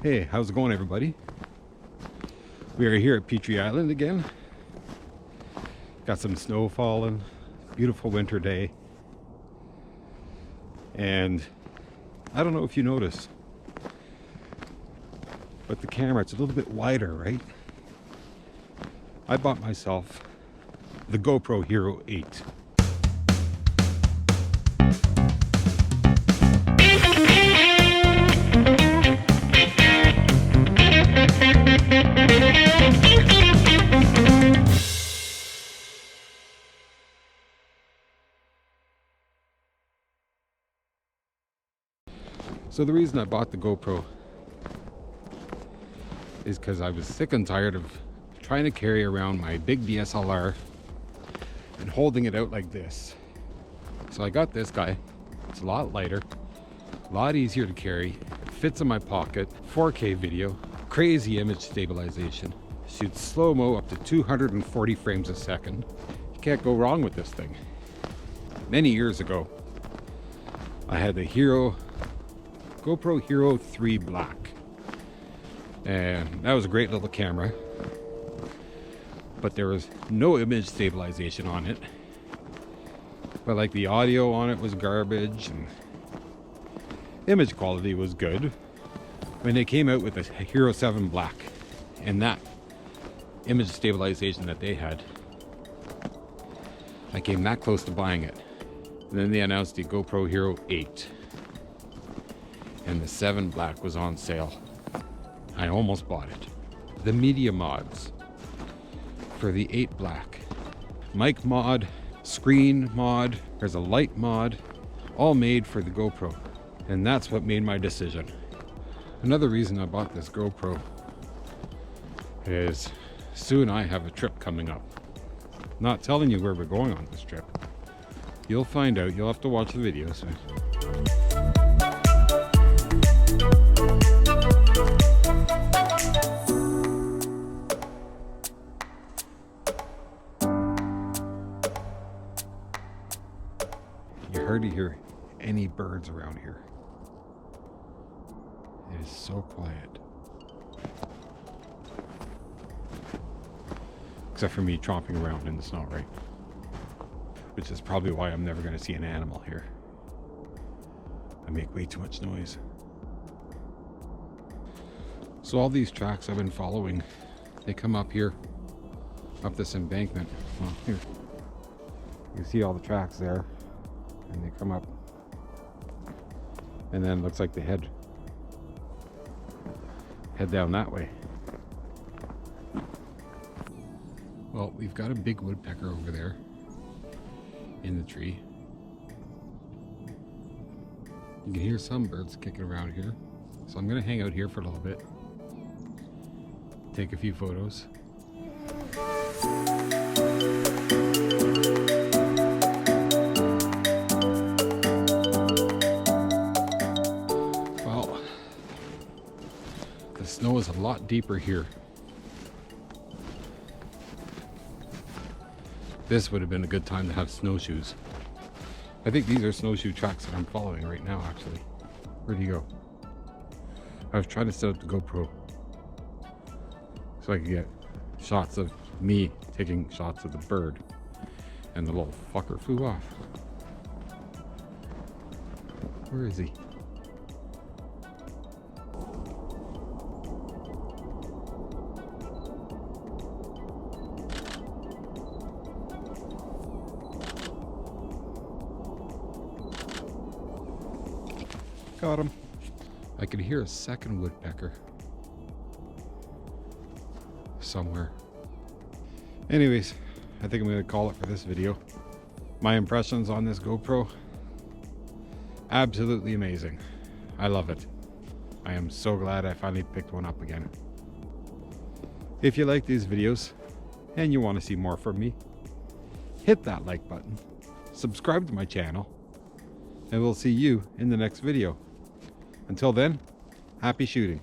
Hey, how's it going, everybody? We are here at Petrie Island again. Got some snow falling, beautiful winter day. And I don't know if you noticed, but the camera, it's a little bit wider, right? I bought myself the GoPro Hero 8. So the reason I bought the GoPro is because I was sick and tired of trying to carry around my big DSLR and holding it out like this. So I got this guy. It's a lot lighter, a lot easier to carry, fits in my pocket, 4K video, crazy image stabilization, shoots slow-mo up to 240 frames a second. You can't go wrong with this thing. Many years ago, I had the GoPro Hero 3 Black, and that was a great little camera, but there was no image stabilization on it. But like the audio on it was garbage and image quality was good. When they came out with the Hero 7 Black and that image stabilization that they had, I came that close to buying it. And then they announced the GoPro Hero 8. And the 7 Black was on sale. I almost bought it. The media mods for the 8 Black. Mic mod, screen mod, there's a light mod, all made for the GoPro. And that's what made my decision. Another reason I bought this GoPro is Sue and I have a trip coming up. Not telling you where we're going on this trip. You'll find out, you'll have to watch the videos. You hardly hear any birds around here. It is so quiet. Except for me tromping around in the snow, right? Which is probably why I'm never going to see an animal here. I make way too much noise. So all these tracks I've been following, they come up here, up this embankment. Well, here. You see all the tracks there, and they come up, and then it looks like they head down that way. Well, we've got a big woodpecker over there in the tree. You can hear some birds kicking around here. So I'm gonna hang out here for a little bit, take a few photos. Well, the snow is a lot deeper here. This would have been a good time to have snowshoes. I think these are snowshoe tracks that I'm following right now, actually. Where'd he go? I was trying to set up the GoPro so I could get shots of me taking shots of the bird, and the little fucker flew off. Where is he? Got him. I could hear a second woodpecker somewhere. Anyways, I think I'm going to call it for this video. My impressions on this GoPro, absolutely amazing. I love it. I am so glad I finally picked one up again. If you like these videos and you want to see more from me, hit that like button, subscribe to my channel, and we'll see you in the next video. Until then, happy shooting.